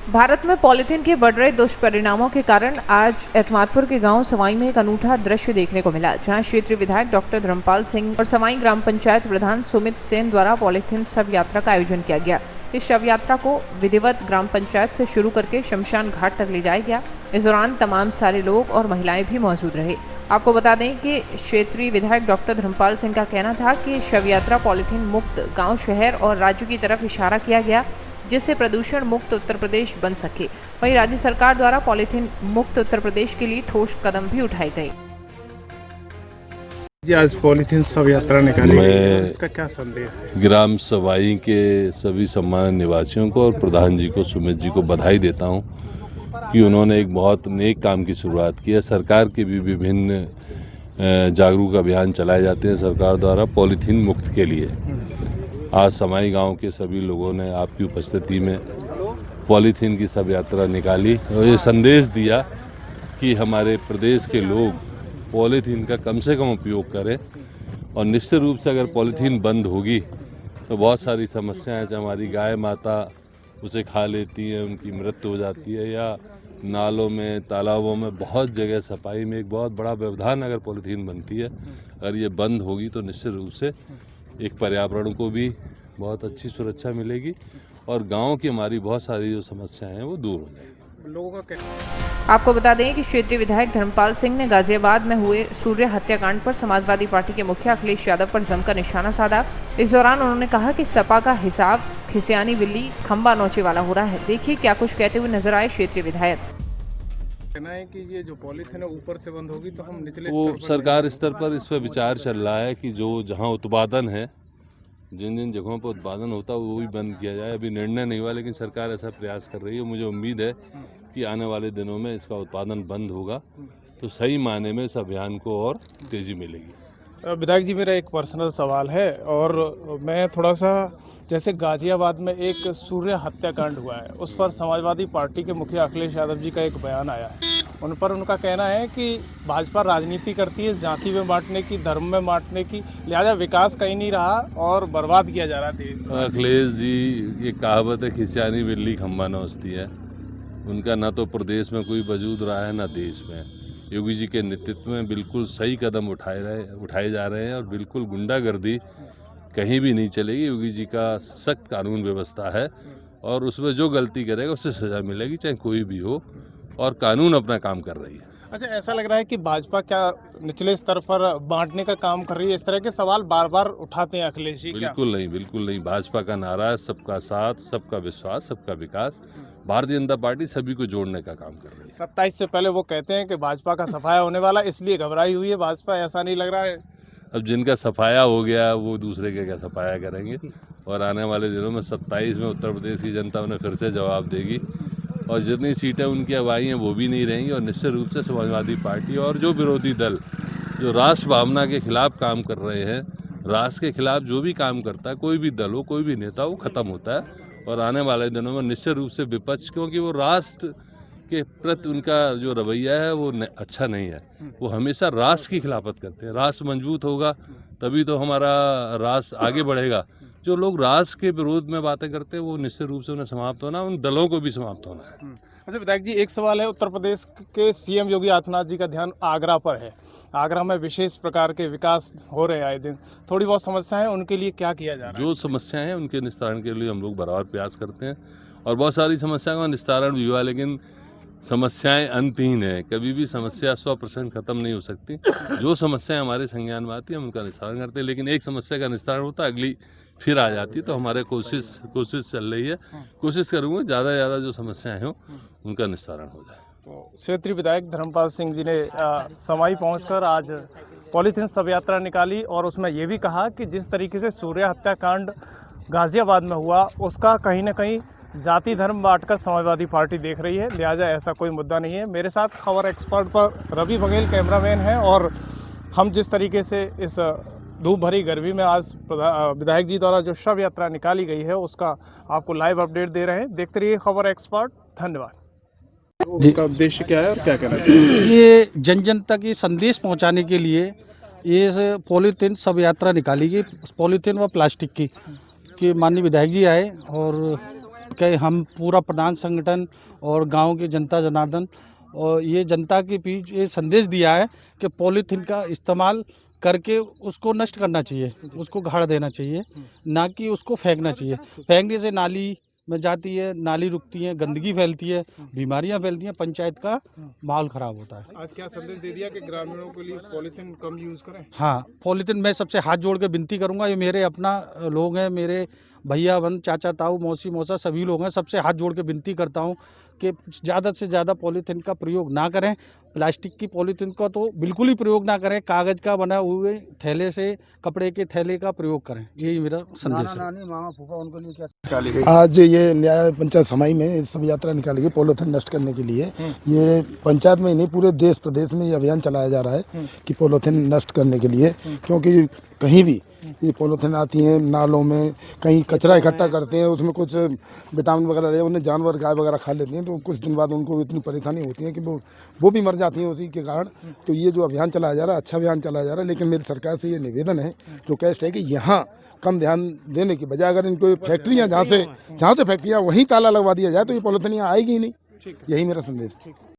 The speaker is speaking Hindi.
भारत में पॉलीथीन के बढ़ रहे दुष्परिणामों के कारण आज एतमादपुर के गांव सवाई में एक अनूठा दृश्य देखने को मिला, जहां क्षेत्रीय विधायक डॉक्टर धर्मपाल सिंह और सवाई ग्राम पंचायत प्रधान सुमित सेन द्वारा पॉलीथीन शव यात्रा का आयोजन किया गया। इस शव यात्रा को विधिवत ग्राम पंचायत से शुरू करके शमशान घाट तक ले जाया गया। इस दौरान तमाम सारे लोग और महिलाएं भी मौजूद रहे। आपको बता दें कि क्षेत्रीय विधायक डॉक्टर धर्मपाल सिंह का कहना था कि शव यात्रा पॉलीथीन मुक्त गाँव, शहर और राज्य की तरफ इशारा किया गया, जिससे प्रदूषण मुक्त उत्तर प्रदेश बन सके। वहीं राज्य सरकार द्वारा पॉलीथीन मुक्त उत्तर प्रदेश के लिए ठोस कदम भी उठाए गए। आज पॉलीथीन शव यात्रा निकाली गई, इसका क्या संदेश है? ग्राम सवाई के सभी सम्मानित निवासियों को और प्रधान जी को, सुमित जी को बधाई देता हूं कि उन्होंने एक बहुत नेक काम की शुरुआत की है। सरकार के भी विभिन्न जागरूक अभियान चलाए जाते हैं सरकार द्वारा पॉलीथीन मुक्त के लिए। आज समाई गांव के सभी लोगों ने आपकी उपस्थिति में पॉलीथीन की शव यात्रा निकाली और ये संदेश दिया कि हमारे प्रदेश के लोग पॉलीथीन का कम से कम उपयोग करें और निश्चित रूप से अगर पॉलीथीन बंद होगी तो बहुत सारी समस्याएं, चाहे हमारी गाय माता उसे खा लेती हैं, उनकी मृत्यु हो जाती है, या नालों में, तालाबों में बहुत जगह सफाई में एक बहुत बड़ा व्यवधान अगर पॉलीथीन बनती है। अगर ये बंद होगी तो निश्चित रूप से एक पर्यावरण को भी बहुत अच्छी सुरक्षा मिलेगी और गांव की हमारी बहुत सारी जो समस्याएं हैं वो दूर हो जाएगी। लोगों का आपको बता दें कि क्षेत्रीय विधायक धर्मपाल सिंह ने गाजियाबाद में हुए सूर्य हत्याकांड पर समाजवादी पार्टी के मुखिया अखिलेश यादव पर जमकर निशाना साधा। इस दौरान उन्होंने कहा कि सपा का हिसाब खिसियानी बिल्ली खंबा नोचे वाला हो रहा है। देखिए क्या कुछ कहते हुए नजर आए क्षेत्रीय विधायक। कहना है कि ये जो पॉलीथीन है ऊपर से बंद होगी तो हम निचले वो स्तर पर सरकार स्तर पर इस पर विचार चल रहा है कि जो जहाँ उत्पादन है, जिन जिन जगहों पर उत्पादन होता है वो भी बंद किया जाए। अभी निर्णय नहीं हुआ लेकिन सरकार ऐसा प्रयास कर रही है। मुझे उम्मीद है कि आने वाले दिनों में इसका उत्पादन बंद होगा तो सही मायने में इस अभियान को और तेज़ी मिलेगी। विधायक जी, मेरा एक पर्सनल सवाल है और मैं थोड़ा सा, जैसे गाजियाबाद में एक सूर्य हत्याकांड हुआ है, उस पर समाजवादी पार्टी के मुखिया अखिलेश यादव जी का एक बयान आया है। उन पर उनका कहना है कि भाजपा राजनीति करती है जाति में बांटने की, धर्म में बांटने की, लिहाजा विकास कहीं नहीं रहा और बर्बाद किया जा रहा है। अखिलेश जी, ये कहावत है खिसियानी बिल्ली खंबा नोचती है। उनका ना तो प्रदेश में कोई वजूद रहा है ना देश में। योगी जी के नेतृत्व में बिल्कुल सही कदम उठाए जा रहे हैं और बिल्कुल गुंडागर्दी कहीं भी नहीं चलेगी। योगी जी का सख्त कानून व्यवस्था है और उसमें जो गलती करेगा उससे सजा मिलेगी, चाहे कोई भी हो, और कानून अपना काम कर रही है। अच्छा, ऐसा लग रहा है कि भाजपा क्या निचले स्तर पर बांटने का काम कर रही है? इस तरह के सवाल बार बार उठाते हैं अखिलेश जी। बिल्कुल नहीं, बिल्कुल नहीं। भाजपा का नारा है सबका साथ, सबका विश्वास, सबका विकास। भारतीय जनता पार्टी सभी को जोड़ने का काम कर रही है। 27 से पहले वो कहते हैं कि भाजपा का सफाया होने वाला, इसलिए घबराई हुई है भाजपा, ऐसा नहीं लग रहा है? अब जिनका सफाया हो गया वो दूसरे के क्या सफाया करेंगे, और आने वाले दिनों में 27 में उत्तर प्रदेश की जनता उन्हें फिर से जवाब देगी और जितनी सीटें उनकी अब आई हैं वो भी नहीं रहेंगी। और निश्चित रूप से समाजवादी पार्टी और जो विरोधी दल जो राष्ट्र भावना के खिलाफ काम कर रहे हैं, राष्ट्र के खिलाफ जो भी काम करता है, कोई भी दल हो, कोई भी नेता हो, वो ख़त्म होता है। और आने वाले दिनों में निश्चित रूप से विपक्ष, क्योंकि वो राष्ट्र के प्रति उनका जो रवैया है वो अच्छा नहीं है। वो हमेशा राष्ट्र की खिलाफत करते हैं। राष्ट्र मजबूत होगा तभी तो हमारा राष्ट्र आगे बढ़ेगा। जो लोग राष्ट्र के विरोध में बातें करते हैं वो निश्चित रूप से उन्हें समाप्त होना, उन दलों को भी समाप्त होना है। अच्छा विधायक जी, एक सवाल है। उत्तर प्रदेश के सीएम योगी आदित्यनाथ जी का ध्यान आगरा पर है। आगरा में विशेष प्रकार के विकास हो रहे हैं आए दिन। थोड़ी बहुत समस्याएं हैं, उनके लिए क्या किया जा रहा है? जो समस्याएं हैं उनके निस्तारण के लिए हम लोग बराबर प्रयास करते हैं और बहुत सारी समस्याओं का निस्तारण भी हुआ, लेकिन समस्याएं अंतहीन है। कभी भी समस्या 100% खत्म नहीं हो सकती। जो समस्याएं हमारे संज्ञान में आती हैं हम उनका निस्तारण करते हैं, लेकिन एक समस्या का निस्तारण होता है, अगली फिर आ जाती है। तो हमारे कोशिश चल रही है। कोशिश करूँगा ज़्यादा से ज़्यादा जो समस्याएं हों उनका निस्तारण हो जाए। तो क्षेत्रीय विधायक धर्मपाल सिंह जी ने समाई पहुंचकर आज पॉलीथीन शव यात्रा निकाली और उसमें ये भी कहा कि जिस तरीके से सूर्य हत्याकांड गाजियाबाद में हुआ उसका कहीं ना कहीं जाति धर्म बांटकर समाजवादी पार्टी देख रही है, लिहाजा ऐसा कोई मुद्दा नहीं है। मेरे साथ खबर एक्सपर्ट पर रवि बघेल कैमरामैन हैं और हम जिस तरीके से इस धूप भरी गर्मी में आज विधायक जी द्वारा जो शव यात्रा निकाली गई है उसका आपको लाइव अपडेट दे रहे हैं। देखते रहिए खबर एक्सपर्ट। धन्यवाद। उसका उद्देश्य क्या है और क्या कहना चाहिए? ये जन जन तक ये संदेश पहुंचाने के लिए ये पॉलीथीन शव यात्रा निकाली गई, पॉलीथीन व प्लास्टिक की, कि माननीय विधायक जी आए और कि हम पूरा प्रधान संगठन और गांव के जनता जनार्दन और ये जनता के बीच ये संदेश दिया है कि पॉलीथीन का इस्तेमाल करके उसको नष्ट करना चाहिए, उसको गाड़ देना चाहिए, ना कि उसको फेंकना चाहिए। फेंकने से नाली में जाती है, नाली रुकती है, गंदगी फैलती है, बीमारियां फैलती हैं, पंचायत का माहौल ख़राब होता है। आज क्या संदेश दे दिया कि ग्रामीणों के लिए पॉलीथीन कम यूज़ करें? हाँ, पॉलीथीन मैं सबसे हाथ जोड़ के विनती करूंगा, ये मेरे अपना लोग हैं, मेरे भैया बहन, चाचा ताऊ, मौसी मौसा सभी लोग हैं, सबसे हाथ जोड़ के विनती करता हूं कि ज़्यादा से ज़्यादा पॉलीथीन का प्रयोग ना करें। प्लास्टिक की पॉलीथीन का तो बिल्कुल ही प्रयोग ना करें, कागज़ का बना हुए थैले से, कपड़े के थैले का प्रयोग करें। यही मेरा संदेश है। आज ये न्याय पंचायत समाई में सब यात्रा निकाली गई पॉलीथीन नष्ट करने के लिए। ये पंचायत में ही नहीं, पूरे देश प्रदेश में ये अभियान चलाया जा रहा है कि पॉलीथीन नष्ट करने के लिए, क्योंकि कहीं भी ये पॉलीथीन आती हैं नालों में, कहीं कचरा इकट्ठा करते हैं, उसमें कुछ विटामिन वगैरह रहे, उन्हें जानवर गाय वगैरह खा लेते हैं, तो कुछ दिन बाद उनको इतनी परेशानी होती है कि वो भी मर जाती हैं उसी के कारण। तो ये जो अभियान चलाया जा रहा है, अच्छा अभियान चलाया जा रहा है, लेकिन मेरी सरकार से ये निवेदन है, रिक्वेस्ट है कि यहाँ कम ध्यान देने की बजाय अगर इनको फैक्ट्रियाँ जहाँ से फैक्ट्रियाँ वहीं ताला लगवा दिया जाए तो ये पॉलीथीन यहाँ आएगी ही नहीं। यही मेरा संदेश है।